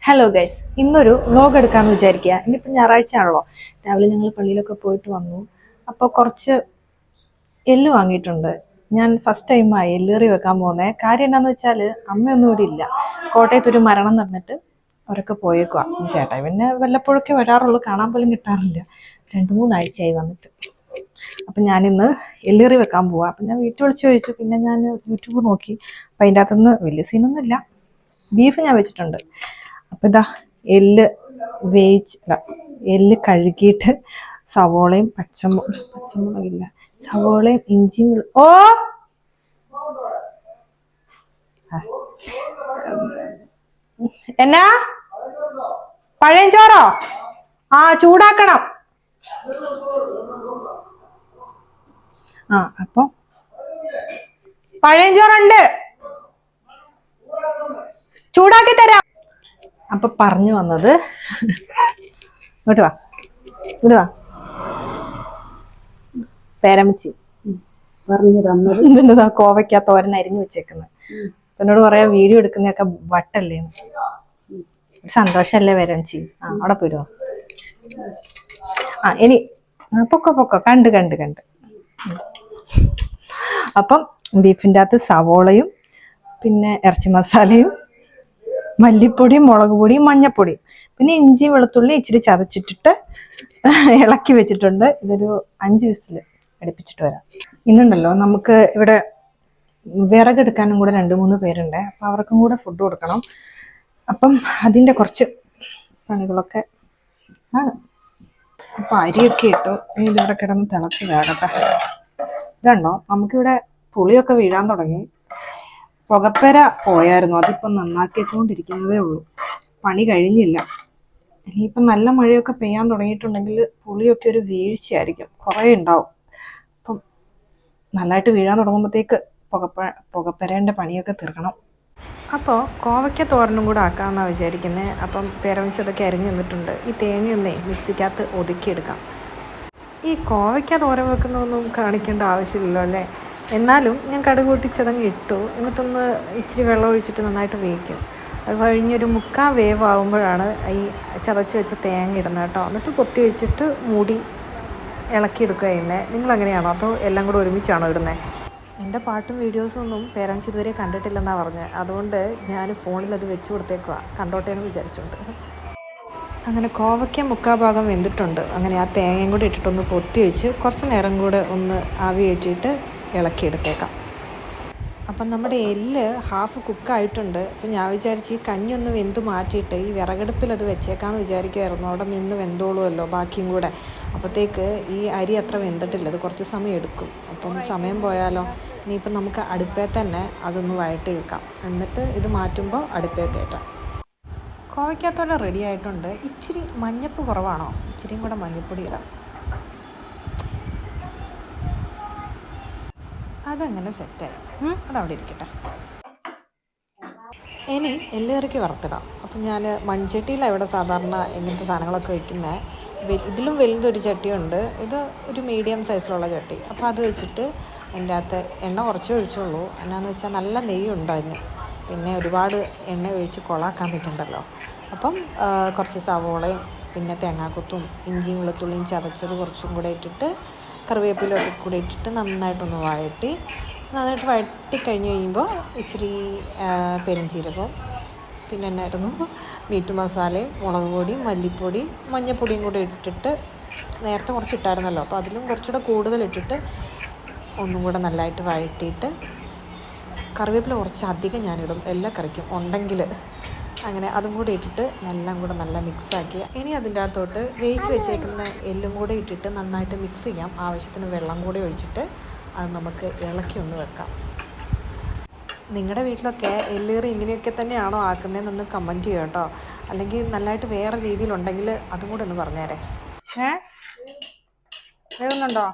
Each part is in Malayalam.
ഹലോ ഗൈസ്, ഇന്നൊരു വ്ലോഗ് എടുക്കാമെന്ന് വിചാരിക്കുക. ഇന്നിപ്പോൾ ഞായറാഴ്ച ആണല്ലോ. രാവിലെ ഞങ്ങൾ പള്ളിയിലൊക്കെ പോയിട്ട് വന്നു. അപ്പോൾ കുറച്ച് എല്ല് വാങ്ങിയിട്ടുണ്ട്. ഞാൻ ഫസ്റ്റ് ടൈമായി എല്ലേറി വെക്കാൻ പോകുന്നത്. കാര്യം എന്താണെന്ന് വെച്ചാൽ അമ്മയൊന്നും ഇവിടെ ഇല്ല. കോട്ടയത്തൊരു മരണം നടന്നിട്ട് അവരൊക്കെ പോയേക്കുക. ചേട്ടാ പിന്നെ വല്ലപ്പോഴൊക്കെ വരാറുള്ളൂ, കാണാൻ പോലും കിട്ടാറില്ല. 2-3 ആഴ്ചയായി വന്നിട്ട്. അപ്പം ഞാനിന്ന് എല്ലേറി വെക്കാൻ പോവാം. അപ്പം ഞാൻ വീട്ടിൽ വിളിച്ച് ചോദിച്ചു. പിന്നെ ഞാൻ യൂട്യൂബ് നോക്കി. അപ്പം അതിൻ്റെ അകത്തുനിന്ന് വലിയ സീനൊന്നുമില്ല. ബീഫ് ഞാൻ വെച്ചിട്ടുണ്ട്. അപ്പം ഇതാ എല്ല് എല്ല് കഴുകിയിട്ട് സവോളയും പച്ചമുളകില്ല, സവോളയും ഇഞ്ചിയും എന്നാ പഴയ ചോറോ? ചൂടാക്കണം. അപ്പൊ പഴയ ചോറുണ്ട്, ചൂടാക്കി തരാം. അപ്പൊ പറഞ്ഞു വന്നത്, ഇങ്ങോട്ട് വാ പേരമ്മച്ചി പറഞ്ഞു തന്നത് കോവയ്ക്ക തോരൻ അരിഞ്ഞു വെച്ചേക്കുന്നത്. എന്നോട് പറയാ വീഡിയോ എടുക്കുന്നതൊക്കെ വട്ടല്ലേന്ന്. സന്തോഷല്ലേ പേരമ്മച്ചി? അവിടെ പോരുവോ? ഇനി പൊക്ക കണ്ട് അപ്പം ബീഫിൻ്റെ അകത്ത് സവോളയും പിന്നെ ഇറച്ചി മസാലയും മല്ലിപ്പൊടിയും മുളക് പൊടിയും മഞ്ഞപ്പൊടിയും പിന്നെ ഇഞ്ചി വെളുത്തുള്ളി ഇച്ചിരി ചതച്ചിട്ടിട്ട് ഇളക്കി വെച്ചിട്ടുണ്ട്. ഇതൊരു 5 വിസിൽ അടുപ്പിച്ചിട്ട് വരാം. ഇന്നുണ്ടല്ലോ നമുക്ക് ഇവിടെ വിറകെടുക്കാനും കൂടെ 2-3 പേരുണ്ട്. അപ്പം അവർക്കും കൂടെ ഫുഡ് കൊടുക്കണം. അപ്പം അതിൻ്റെ കുറച്ച് പണികളൊക്കെ ആണ്. അപ്പം അരിയൊക്കെ ഇട്ടു. ഇതിവിടെ കിടന്ന് തിളച്ച് വേകട്ടെ. ഇതുണ്ടോ, നമുക്കിവിടെ പുളിയൊക്കെ വീഴാൻ തുടങ്ങി. പുകപ്പര പോയായിരുന്നു, അതിപ്പം നന്നാക്കിക്കൊണ്ടിരിക്കുന്നതേ ഉള്ളൂ. പണി കഴിഞ്ഞില്ല. ഇനിയിപ്പം നല്ല മഴയൊക്കെ പെയ്യാൻ തുടങ്ങിയിട്ടുണ്ടെങ്കിൽ പുളിയൊക്കെ ഒരു വീഴ്ചയായിരിക്കും, കുറേ ഉണ്ടാവും. അപ്പം നല്ലതായിട്ട് വീഴാൻ തുടങ്ങുമ്പോഴത്തേക്ക് പുകപ്പരേൻ്റെ പണിയൊക്കെ തീർക്കണം. അപ്പോൾ കോവയ്ക്ക തോരനും കൂടെ ആക്കാമെന്നാണ് വിചാരിക്കുന്നത്. അപ്പം പേരവഞ്ചതൊക്കെ അരിഞ്ഞു തന്നിട്ടുണ്ട്. ഈ തേങ്ങയൊന്നേ മിക്സിക്കകത്ത് ഒതുക്കിയെടുക്കാം. ഈ കോവയ്ക്ക തോരൻ വെക്കുന്നതൊന്നും കാണിക്കേണ്ട ആവശ്യമില്ലല്ലോ അല്ലേ? എന്നാലും ഞാൻ കടുക് പൊട്ടിച്ചതങ്ങ് ഇട്ടു. എന്നിട്ടൊന്ന് ഇച്ചിരി വെള്ളം ഒഴിച്ചിട്ട് നന്നായിട്ട് വേവിക്കും. അത് കഴിഞ്ഞൊരു 3/4 വേവാകുമ്പോഴാണ് ഈ ചതച്ച് വെച്ച തേങ്ങ ഇടുന്നത് കേട്ടോ. എന്നിട്ട് പൊത്തി വെച്ചിട്ട് മൂടി ഇളക്കിയെടുക്കുക ചെയ്യുന്നത്. നിങ്ങളെങ്ങനെയാണോ അതോ എല്ലാം കൂടെ ഒരുമിച്ചാണോ ഇടുന്നത്? എൻ്റെ പാട്ടും വീഡിയോസും ഒന്നും പേരൻസ് ഇതുവരെ കണ്ടിട്ടില്ലെന്നാണ് പറഞ്ഞത്. അതുകൊണ്ട് ഞാൻ ഫോണിൽ അത് വെച്ച് കൊടുത്തേക്കുക, കണ്ടോട്ടെ എന്ന് വിചാരിച്ചുകൊണ്ട്. അങ്ങനെ കോവയ്ക്ക 3/4 ഭാഗം വെന്തിട്ടുണ്ട്. അങ്ങനെ ആ തേങ്ങയും കൂടി ഇട്ടിട്ടൊന്ന് പൊത്തി വെച്ച് കുറച്ച് നേരം കൂടെ ഒന്ന് ആവി കയറ്റിയിട്ട് ഇളക്കിയെടുത്തേക്കാം. അപ്പം നമ്മുടെ എല്ല് ഹാഫ് കുക്കായിട്ടുണ്ട്. അപ്പം ഞാൻ വിചാരിച്ച് ഈ കഞ്ഞി ഒന്ന് വെന്ത് മാറ്റിയിട്ട് ഈ വിറകടുപ്പിൽ അത് വെച്ചേക്കാമെന്ന് വിചാരിക്കുമായിരുന്നു. അവിടെ നിന്ന് വെന്തോളുമല്ലോ ബാക്കിയും കൂടെ. അപ്പോഴത്തേക്ക് ഈ അരി അത്ര വെന്തിട്ടില്ല, അത് കുറച്ച് സമയം എടുക്കും. അപ്പം സമയം പോയാലോ. ഇനിയിപ്പം നമുക്ക് അടുപ്പേ തന്നെ അതൊന്ന് വഴറ്റി വെക്കാം. എന്നിട്ട് ഇത് മാറ്റുമ്പോൾ അടുപ്പേ കയറ്റാം. കോവയ്ക്കത്തോടെ റെഡി ആയിട്ടുണ്ട്. ഇച്ചിരി മഞ്ഞപ്പ് കുറവാണോ? ഇച്ചിരിയും കൂടെ മഞ്ഞപ്പൊടി ഇടാം. അതങ്ങനെ സെറ്റായി, അതവിടെ ഇരിക്കട്ടെ. ഇനി എല്ലേറിക്ക് വറുത്തിടാം. അപ്പം ഞാൻ മൺചട്ടിയിലാണ് ഇവിടെ സാധാരണ ഇങ്ങനത്തെ സാധനങ്ങളൊക്കെ വയ്ക്കുന്നത്. ഇതിലും വലുതൊരു ചട്ടിയുണ്ട്. ഇത് ഒരു മീഡിയം സൈസിലുള്ള ചട്ടി. അപ്പോൾ അത് വെച്ചിട്ട് അതിൻ്റെ അകത്ത് എണ്ണ കുറച്ചേ ഒഴിച്ചുള്ളൂ. എന്നാന്ന് വെച്ചാൽ നല്ല നെയ്യുണ്ട് അതിന്. പിന്നെ ഒരുപാട് എണ്ണ ഒഴിച്ച് കൊളാക്കാൻ നിൽക്കണ്ടല്ലോ. അപ്പം കുറച്ച് സവോളയും പിന്നെ തേങ്ങാക്കൊത്തും ഇഞ്ചിയും വെളുത്തുള്ളിയും ചതച്ചത് കുറച്ചും കൂടെ ഇട്ടിട്ട് കറിവേപ്പിലൊക്കെ കൂടെ ഇട്ടിട്ട് നന്നായിട്ടൊന്ന് വഴറ്റി കഴിഞ്ഞ് കഴിയുമ്പോൾ ഇച്ചിരി പെരുംജീരകവും പിന്നെ എന്നായിരുന്നു മീറ്റ് മസാലയും മുളക് പൊടിയും മല്ലിപ്പൊടിയും മഞ്ഞൾപ്പൊടിയും കൂടെ ഇട്ടിട്ട് നേരത്തെ കുറച്ച് ഇട്ടായിരുന്നല്ലോ, അപ്പോൾ അതിലും കുറച്ചുകൂടെ കൂടുതൽ ഇട്ടിട്ട് ഒന്നും കൂടെ നല്ലതായിട്ട് വഴറ്റിയിട്ട് കറിവേപ്പില കുറച്ച് അധികം ഞാനിടും എല്ലാ കറിക്കും ഉണ്ടെങ്കിൽ. അങ്ങനെ അതും കൂടെ ഇട്ടിട്ട് എല്ലാം കൂടെ നല്ല മിക്സാക്കി ഇനി അതിൻ്റെ അകത്തോട്ട് വേവിച്ച് വെച്ചേക്കുന്ന എല്ലും കൂടെ ഇട്ടിട്ട് നന്നായിട്ട് മിക്സ് ചെയ്യാം. ആവശ്യത്തിന് വെള്ളം കൂടെ ഒഴിച്ചിട്ട് അത് നമുക്ക് ഇളക്കി ഒന്ന് വെക്കാം. നിങ്ങളുടെ വീട്ടിലൊക്കെ എല്ലേറി ഇങ്ങനെയൊക്കെ തന്നെയാണോ ആക്കുന്നതെന്നൊന്ന് കമൻറ്റ് ചെയ്യുക കേട്ടോ. അല്ലെങ്കിൽ നല്ലതായിട്ട് വേറെ രീതിയിലുണ്ടെങ്കിൽ അതും കൂടെ ഒന്ന് പറഞ്ഞേരെ. വേവുന്നുണ്ടോ?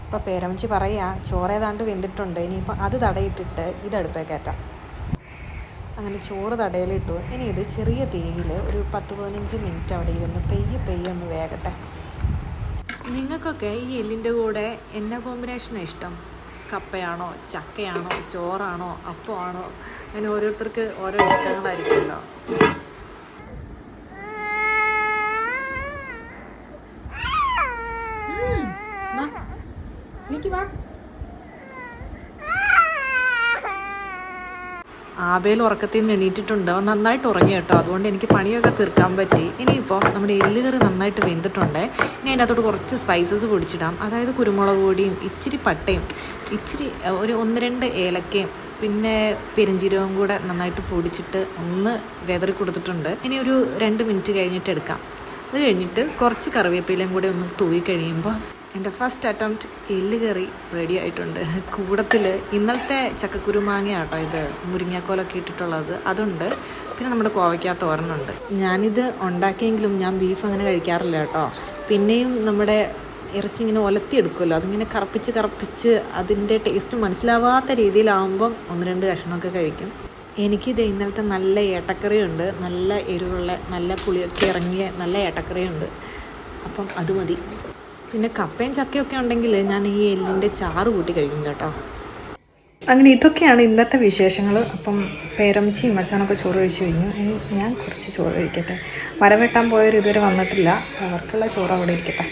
ഇപ്പോൾ പേരമ്മച്ചി പറയുക ചോറ് ഏതാണ്ട് വെന്തിട്ടുണ്ട്, ഇനിയിപ്പോൾ അത് തടയിട്ടിട്ട് ഇത് അടുപ്പേ കയറ്റാം. അങ്ങനെ ചോറ് തടയിലിട്ടു. ഇനി ഇത് ചെറിയ തീയിൽ ഒരു 10-15 മിനിറ്റ് അവിടെ ഇരുന്ന് പെയ്യെ ഒന്ന് വേകട്ടെ. നിങ്ങൾക്കൊക്കെ ഈ എല്ലിൻ്റെ കൂടെ എന്നാ കോമ്പിനേഷനാണ് ഇഷ്ടം? കപ്പയാണോ, ചക്കയാണോ, ചോറാണോ, അപ്പമാണോ, അങ്ങനെ ഓരോരുത്തർക്ക് ഓരോ ഇഷ്ടങ്ങളായിരിക്കുമല്ലോ. ആബേൽ ഉറക്കത്തിൽ നിന്ന് എണീറ്റിട്ടുണ്ട്. അവൻ നന്നായിട്ട് ഉറങ്ങി കേട്ടോ. അതുകൊണ്ട് എനിക്ക് പണിയൊക്കെ തീർക്കാൻ പറ്റി. ഇനിയിപ്പോൾ നമ്മുടെ എല്ലുകറി നന്നായിട്ട് വെന്തിട്ടുണ്ട്. ഇനി അതിൻ്റെ അകത്തോട്ട് കുറച്ച് സ്പൈസസ് പൊടിച്ചിടാം. അതായത് കുരുമുളക് പൊടിയും ഇച്ചിരി പട്ടയും ഇച്ചിരി ഒരു 1-2 ഏലക്കയും പിന്നെ പെരുംജീരകവും കൂടെ നന്നായിട്ട് പൊടിച്ചിട്ട് ഒന്ന് വെതറി കൊടുത്തിട്ടുണ്ട്. ഇനി ഒരു 2 മിനിറ്റ് കഴിഞ്ഞിട്ട് എടുക്കാം. അത് കഴിഞ്ഞിട്ട് കുറച്ച് കറിവേപ്പിലയും കൂടെ ഒന്ന് തൂവി കഴിയുമ്പോൾ എൻ്റെ ഫസ്റ്റ് അറ്റംപ്റ്റ് എല്ലുകറി റെഡി ആയിട്ടുണ്ട്. കൂടത്തിൽ ഇന്നലത്തെ ചക്കക്കുരുമാങ്ങ കേട്ടോ, ഇത് മുരിങ്ങാക്കോലൊക്കെ ഇട്ടിട്ടുള്ളത് അതുണ്ട്. പിന്നെ നമ്മുടെ കോവയ്ക്ക തോരനുണ്ട്. ഞാനിത് ഉണ്ടാക്കിയെങ്കിലും ഞാൻ ബീഫ് അങ്ങനെ കഴിക്കാറില്ല കേട്ടോ. പിന്നെയും നമ്മുടെ ഇറച്ചി ഇങ്ങനെ ഒലത്തിയെടുക്കുമല്ലോ, അതിങ്ങനെ കറപ്പിച്ച് അതിൻ്റെ ടേസ്റ്റ് മനസ്സിലാവാത്ത രീതിയിലാവുമ്പം 1-2 കഷ്ണമൊക്കെ കഴിക്കും. എനിക്കിത് ഇന്നലത്തെ നല്ല ഏട്ടക്കറിയുണ്ട്, നല്ല എരിവുള്ള നല്ല പുളിയൊക്കെ ഇറങ്ങിയ നല്ല ഏട്ടക്കറിയുണ്ട്. അപ്പം അത് മതി. പിന്നെ കപ്പയും ചക്കയൊക്കെ ഉണ്ടെങ്കിൽ ഞാൻ ഈ എല്ലിൻ്റെ ചാറ് കൂട്ടി കഴിക്കും കേട്ടോ. അങ്ങനെ ഇതൊക്കെയാണ് ഇന്നത്തെ വിശേഷങ്ങൾ. അപ്പം പേരമ്മച്ചിയും മച്ചാനൊക്കെ ചോറ് കഴിച്ചു കഴിഞ്ഞു. ഇനി ഞാൻ കുറച്ച് ചോറ് കഴിക്കട്ടെ. മരം വെട്ടാൻ പോയവർ ഇതുവരെ വന്നിട്ടില്ല, അവർക്കുള്ള ചോറ് അവിടെ ഇരിക്കട്ടെ.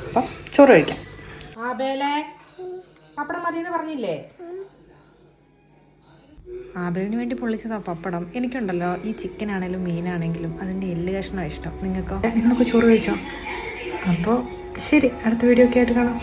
അപ്പം ചോറ് കഴിക്കാം. ആബേലേ, പപ്പടം മതിയെന്ന് പറഞ്ഞില്ലേ? ആബേലിന് വേണ്ടി പൊള്ളിച്ചതാ പപ്പടം. എനിക്കുണ്ടല്ലോ ഈ ചിക്കനാണെങ്കിലും മീനാണെങ്കിലും അതിൻ്റെ എല്ല് കഷ്ണമാണ് ഇഷ്ടം. നിങ്ങൾക്കോ? നിങ്ങൾക്ക് ചോറ് കഴിച്ചോ? അപ്പോൾ ശരി, അടുത്ത വീഡിയോ ഒക്കെ ആയിട്ട് കാണാം.